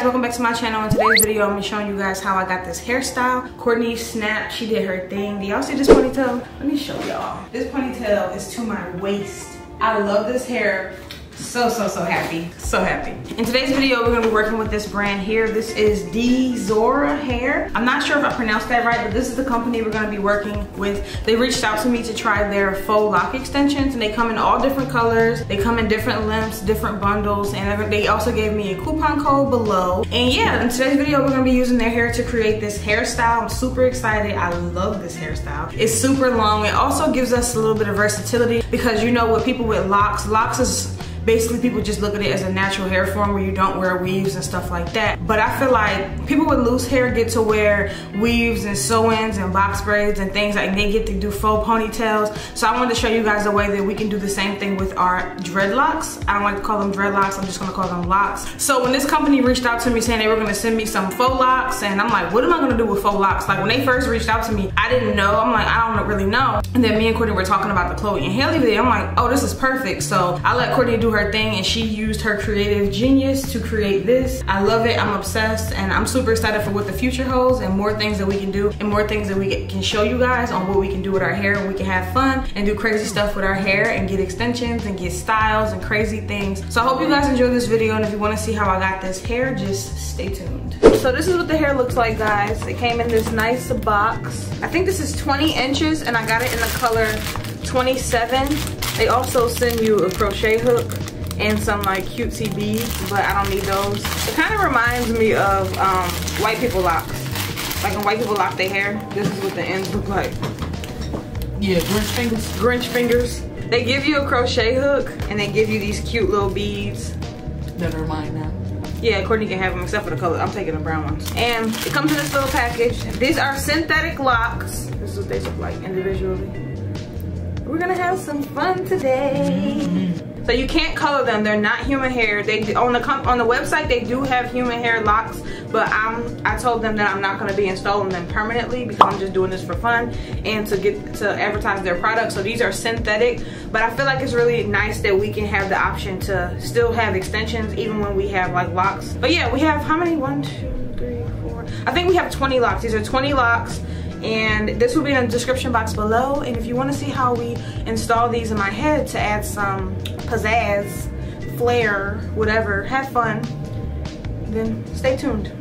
welcome back to my channel. In today's video, I'm gonna be showing you guys how I got this hairstyle. Courtney snapped, she did her thing. Do y'all see this ponytail? Let me show y'all. This ponytail is to my waist. I love this hair. So happy, so happy. In today's video, we're gonna be working with this brand here. This is DSoar hair. I'm not sure if I pronounced that right, but this is the company we're gonna be working with. They reached out to me to try their faux lock extensions, and they come in all different colors. They come in different lengths, different bundles, and they also gave me a coupon code below. And yeah, in today's video, we're gonna be using their hair to create this hairstyle. I'm super excited. I love this hairstyle. It's super long. It also gives us a little bit of versatility because you know, with people with locks is basically people just look at it as a natural hair form where you don't wear weaves and stuff like that. But I feel like people with loose hair get to wear weaves and sew-ins and box braids and things like they get to do faux ponytails. So I wanted to show you guys a way that we can do the same thing with our dreadlocks. I don't like to call them dreadlocks, I'm just gonna call them locks. So when this company reached out to me saying they were gonna send me some faux locks, and I'm like, what am I gonna do with faux locks? Like when they first reached out to me, I didn't know. I'm like, I don't really know. And then me and Courtney were talking about the Chloe and Haley video. I'm like, oh, this is perfect. So I let Courtney do her thing, and she used her creative genius to create this. I love it, I'm obsessed, and I'm super excited for what the future holds and more things that we can do and more things that we can show you guys on what we can do with our hair. And we can have fun and do crazy stuff with our hair and get extensions and get styles and crazy things. So I hope you guys enjoy this video, and if you want to see how I got this hair, just stay tuned. So this is what the hair looks like, guys. It came in this nice box. I think this is 20 inches and I got it in the color 27. They also send you a crochet hook and some like cutesy beads, but I don't need those. It kind of reminds me of white people locks. Like when white people lock their hair, this is what the ends look like. Yeah, Grinch fingers. Grinch fingers. They give you a crochet hook and they give you these cute little beads. That are mine now. Yeah, Courtney can have them except for the color. I'm taking the brown ones. And it comes in this little package. These are synthetic locks. This is what they look like individually. We're gonna have some fun today. So you can't color them. They're not human hair. They on the website they do have human hair locks, but I told them that I'm not going to be installing them permanently because I'm just doing this for fun and to advertise their product. So these are synthetic, but I feel like it's really nice that we can have the option to still have extensions even when we have like locks. But yeah, we have how many? 1, 2, 3, 4. I think we have 20 locks. These are 20 locks. And this will be in the description box below. And if you want to see how we install these in my head to add some pizzazz, flair, whatever, have fun, then stay tuned.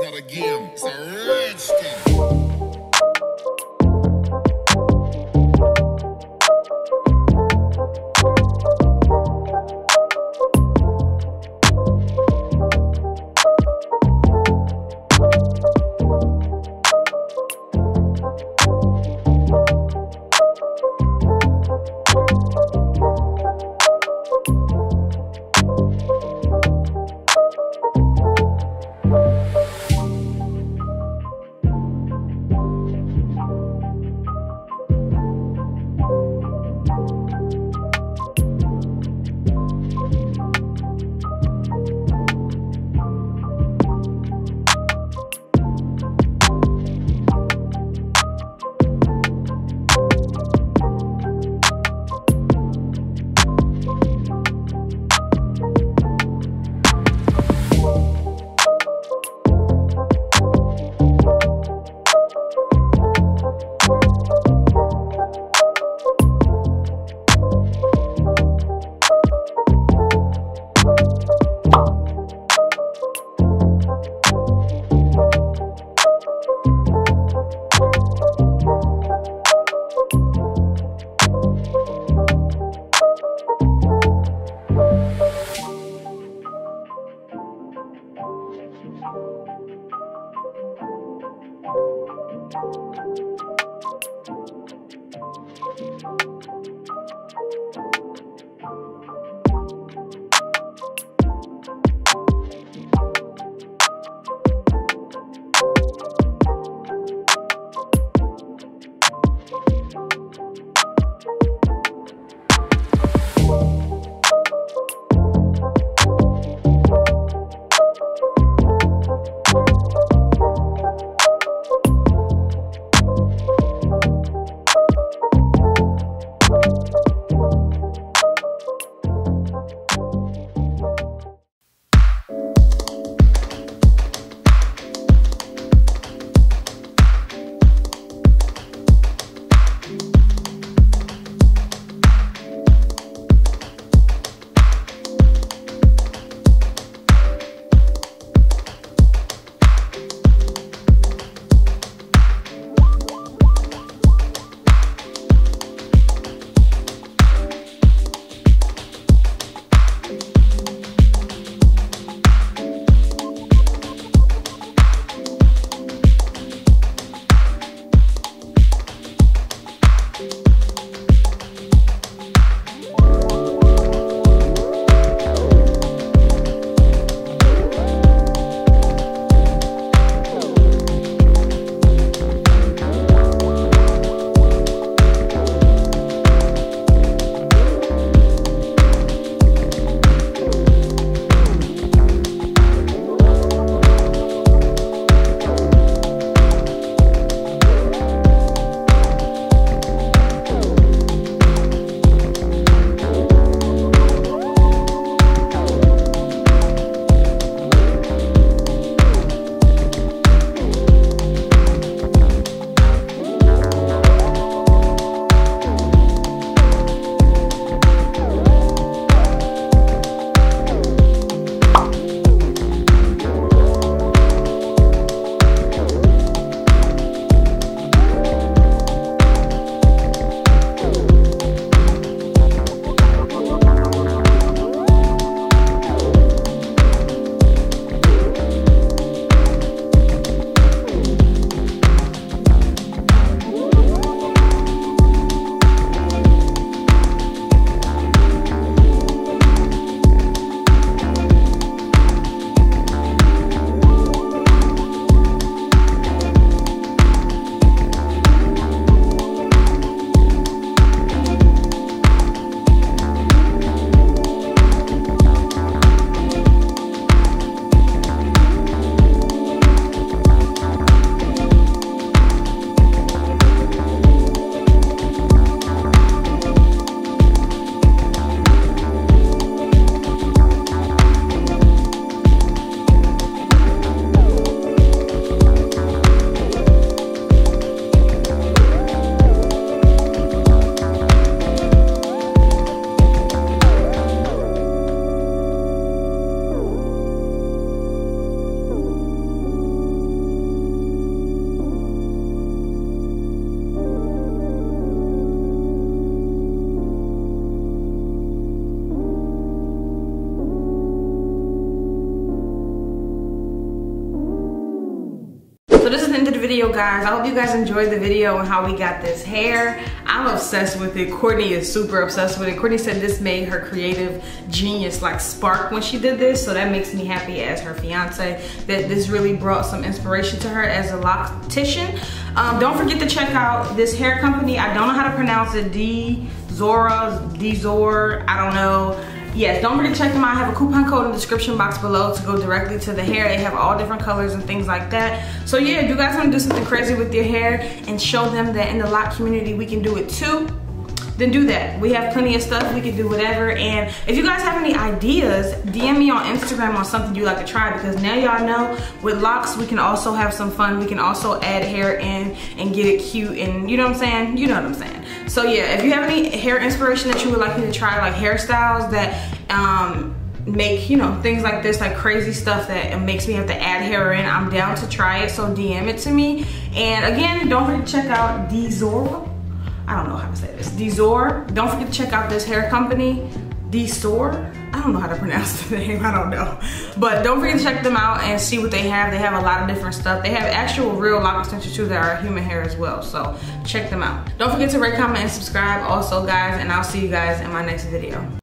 It's not a game, it's a rich thing. So this is the end of the video, guys. I hope you guys enjoyed the video on how we got this hair. I'm obsessed with it. Courtney is super obsessed with it. Courtney said this made her creative genius like spark when she did this, so that makes me happy as her fiance that this really brought some inspiration to her as a loctician. Don't forget to check out this hair company. I don't know how to pronounce it. DSoar, I don't know. Yes, don't forget to check them out. I have a coupon code in the description box below to go directly to the hair. They have all different colors and things like that. So yeah, if you guys want to do something crazy with your hair and show them that in the lock community we can do it too, then do that. We have plenty of stuff. We can do whatever. And if you guys have any ideas, DM me on Instagram on something you like to try, because now y'all know with locks we can also have some fun. We can also add hair in and get it cute, and you know what I'm saying? You know what I'm saying. So yeah, if you have any hair inspiration that you would like me to try, like hairstyles that make, you know, things like this, like crazy stuff that makes me have to add hair in, I'm down to try it. So DM it to me. And again, don't forget to check out DSoar. I don't know how to say this. DSoar. Don't forget to check out this hair company, DSoar. I don't know how to pronounce the name, I don't know. But don't forget to check them out and see what they have. They have a lot of different stuff. They have actual real lock extensions too that are human hair as well. So check them out. Don't forget to rate, comment, and subscribe also, guys. And I'll see you guys in my next video.